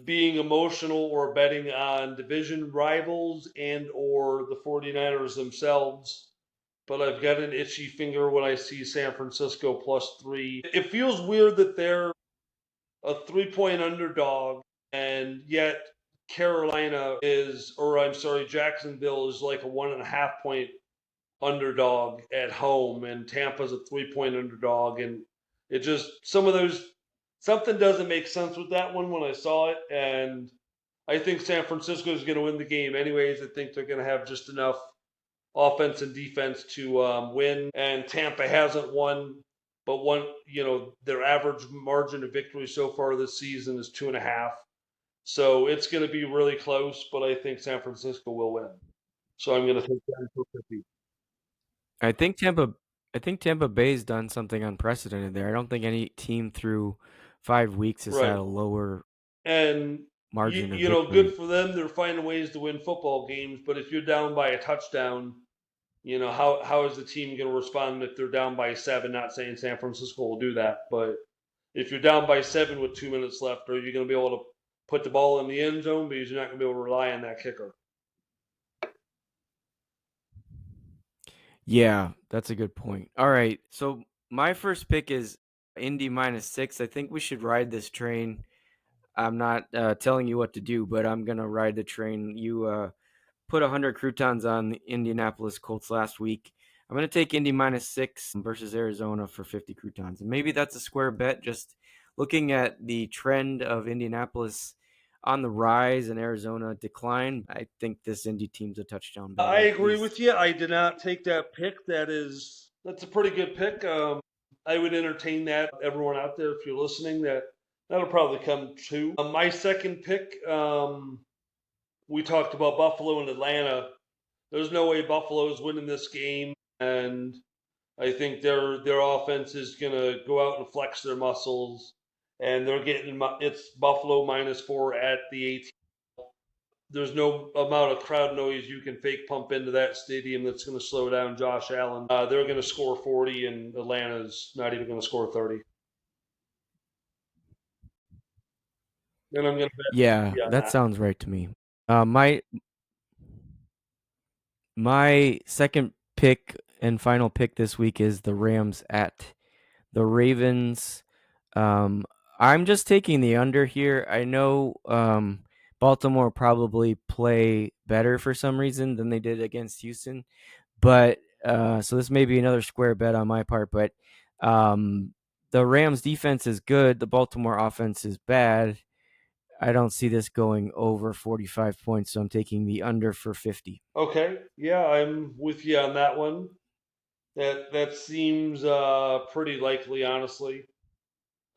being emotional or betting on division rivals and or the 49ers themselves, but I've got an itchy finger when I see San Francisco plus 3. It feels weird that they're a 3-point underdog, and yet Carolina is, or I'm sorry, Jacksonville is like a 1.5-point underdog at home, and Tampa's a 3-point underdog, and it just something doesn't make sense with that one when I saw it, and I think San Francisco is going to win the game anyways. I think they're going to have just enough offense and defense to win, and Tampa hasn't won, but their average margin of victory so far this season is 2.5. So it's going to be really close, but I think San Francisco will win. So I'm going to take that for 50. I think Tampa Bay's done something unprecedented there. I don't think any team through 5 weeks has had Right. a lower And margin of good victory. for them. They're finding ways to win football games. But if you're down by a touchdown, how is the team going to respond if they're down by 7? Not saying San Francisco will do that, but if you're down by 7 with 2 minutes left, are you going to be able to put the ball in the end zone because you're not going to be able to rely on that kicker? Yeah, that's a good point. All right, so my first pick is Indy minus 6. I think we should ride this train. I'm not telling you what to do, but I'm gonna ride the train. You put 100 croutons on the Indianapolis Colts last week. I'm going to take Indy minus 6 versus Arizona for 50 croutons. And maybe that's a square bet, just looking at the trend of Indianapolis on the rise and Arizona decline. I think this Indy team's a touchdown bet I at agree least. with you. I did not take that pick. That's a pretty good pick. I would entertain that. Everyone out there, if you're listening, that'll probably come true. My second pick, we talked about Buffalo and Atlanta. There's no way Buffalo's winning this game, and I think their offense is gonna go out and flex their muscles, and they're getting it's Buffalo -4 at the AT. There's no amount of crowd noise you can fake pump into that stadium that's going to slow down Josh Allen. They're going to score 40, and Atlanta's not even going to score 30. And I'm going to bet Yeah, 50 on that that. sounds right to me. My second pick and final pick this week is the Rams at the Ravens. I'm just taking the under here. I know Baltimore probably play better for some reason than they did against Houston, but so this may be another square bet on my part. But the Rams defense is good. The Baltimore offense is bad. I don't see this going over 45 points, so I'm taking the under for 50. Okay, yeah, I'm with you on that one. That seems pretty likely, honestly.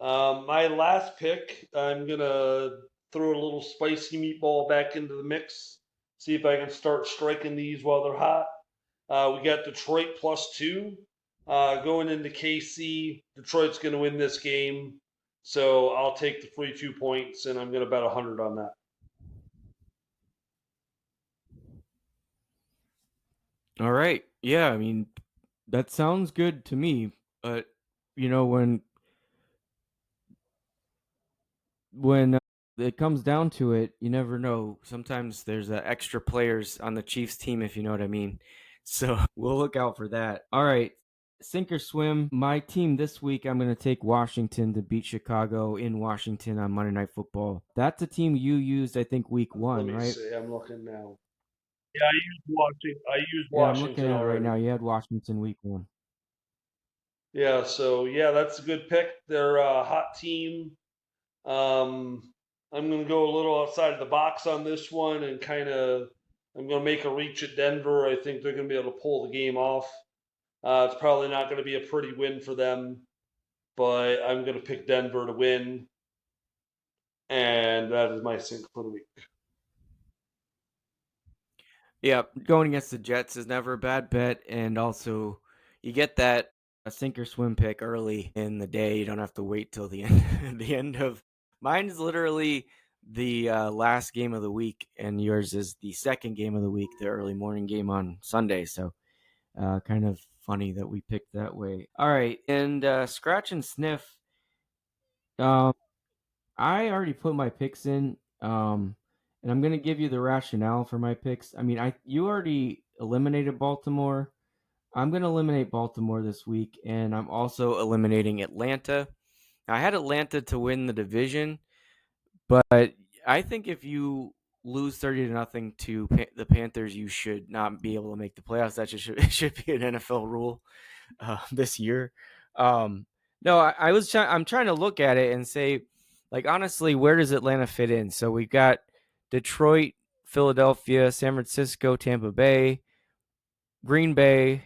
My last pick, I'm gonna throw a little spicy meatball back into the mix. See if I can start striking these while they're hot. We got Detroit +2 going into KC. Detroit's going to win this game, so I'll take the free 2 points, and I'm going to bet 100 on that. All right. Yeah, I mean, that sounds good to me. But when it comes down to it, you never know. Sometimes there's extra players on the Chiefs team, if you know what I mean. So we'll look out for that. All right. Sink or swim. My team this week, I'm going to take Washington to beat Chicago in Washington on Monday Night Football. That's a team you used, I think, week Let one, me right? see. I'm looking now. Yeah, I used Yeah, I'm looking Washington at it right already. now. You had Washington week one. Yeah, so yeah, that's a good pick. They're a hot team. Um, I'm going to go a little outside of the box on this one and I'm going to make a reach at Denver. I think they're going to be able to pull the game off. It's probably not going to be a pretty win for them, but I'm going to pick Denver to win, and that is my sink for the week. Yeah, going against the Jets is never a bad bet, and also you get that a sink or swim pick early in the day. You don't have to wait till the end. The end of mine is literally the last game of the week, and yours is the second game of the week, the early morning game on Sunday. So, kind of funny that we picked that way. All right, and scratch and sniff. Um, I already put my picks in, and I'm gonna give you the rationale for my picks. I mean, you already eliminated Baltimore. I'm gonna eliminate Baltimore this week, and I'm also eliminating Atlanta. I had Atlanta to win the division, but I think if you lose 30-0 to the Panthers, you should not be able to make the playoffs. That just should be an NFL rule this year. Um, no, I'm trying to look at it and say, like, honestly, where does Atlanta fit in? So we've got Detroit, Philadelphia, San Francisco, Tampa Bay, Green Bay.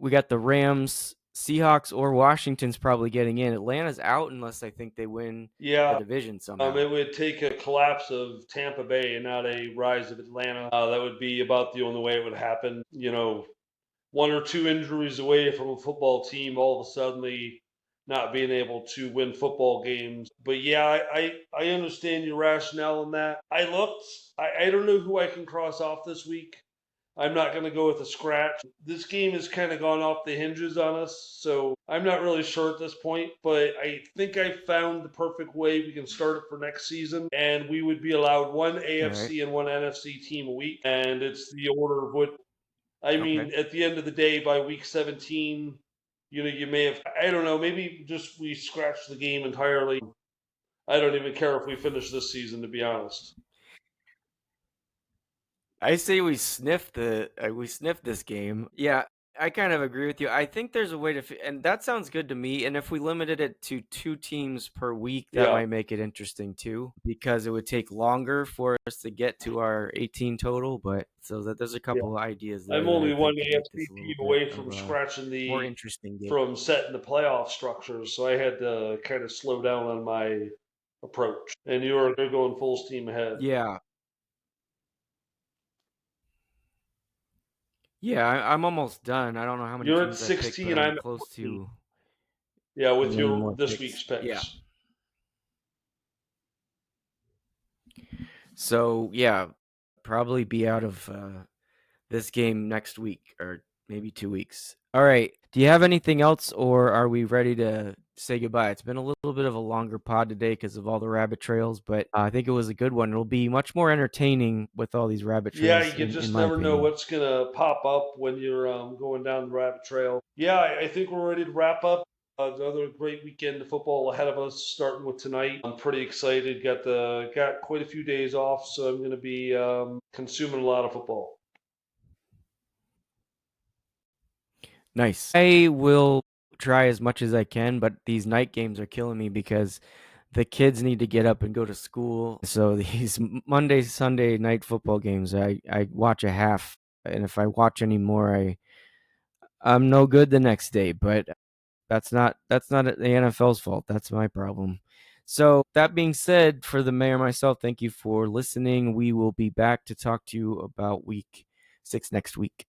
We got the Rams, Seahawks, or Washington's probably getting in. Atlanta's out unless I think they win the Yeah, division somehow. it would take a collapse of Tampa Bay and not a rise of Atlanta. That would be about the only way it would happen. One or two injuries away from a football team all of a sudden not being able to win football games. But yeah, I understand your rationale in that. I don't know who I can cross off this week. I'm not going to go with a scratch. This game has kind of gone off the hinges on us, so I'm not really sure at this point, but I think I found the perfect way we can start it for next season, and we would be allowed one All right. AFC and one NFC team a week, and it's the order of what I Okay. mean, at the end of the day, by week 17, you may have, I don't know, maybe just we scratch the game entirely. I don't even care if we finish this season, to be honest. I say we sniff this game. Yeah, I kind of agree with you. I think there's a way to, and that sounds good to me. And if we limited it to 2 teams per week, that Yeah, might make it interesting too, because it would take longer for us to get to our 18 total. But so that there's a yeah. couple of ideas I'm there that I only one think could make this AFC a little team bit away of from a scratching more the interesting game. from setting the playoff structures, so I had to kind of slow down on my approach. And you're going full steam ahead. Yeah. Yeah, I'm almost done. I don't know how many You're at teams I picked, but 16. I'm I'm at close 14. to Yeah, with many your more this picks. week's Yeah. picks. So, yeah, probably be out of this game next week or maybe 2 weeks. All right. Do you have anything else, or are we ready to say goodbye? It's been a little bit of a longer pod today because of all the rabbit trails, but I think it was a good one. It'll be much more entertaining with all these rabbit Yeah, trails, you in just my never know opinion. what's gonna pop up when you're going down the rabbit trail. Yeah, I think we're ready to wrap up. Another great weekend of football ahead of us, starting with tonight. I'm pretty excited. Got quite a few days off, so I'm going to be consuming a lot of football. Nice. I will try as much as I can, but these night games are killing me because the kids need to get up and go to school. So these Monday, Sunday night football games, I watch a half, and if I watch any more, I'm no good the next day. But that's not the NFL's fault. That's my problem. So that being said, for the mayor myself, thank you for listening. We will be back to talk to you about week 6 next week.